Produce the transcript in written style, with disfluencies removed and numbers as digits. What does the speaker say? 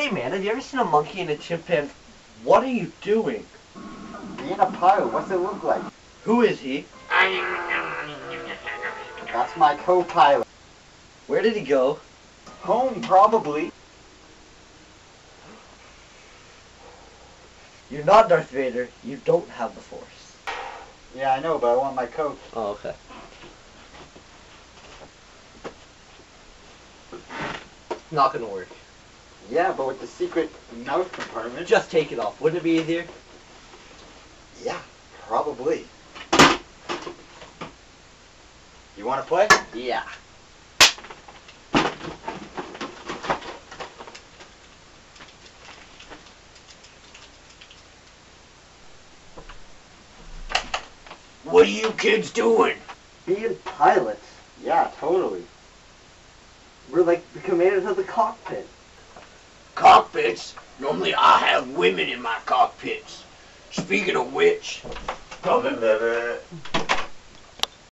Hey man, have you ever seen a monkey and a chimpanzee? What are you doing? Being a pilot, what's it look like? Who is he? That's my co-pilot. Where did he go? Home, probably. You're not Darth Vader. You don't have the Force. Yeah, I know, but I want my coat. Oh, okay. Not gonna work. Yeah, but with the secret mouth compartment. Just take it off. Wouldn't it be easier? Yeah, probably. You want to play? Yeah. What are you kids doing? Being pilots. Yeah, totally. We're like the commanders of the cockpit. Cockpits? Normally I have women in my cockpits. Speaking of which, come in, baby.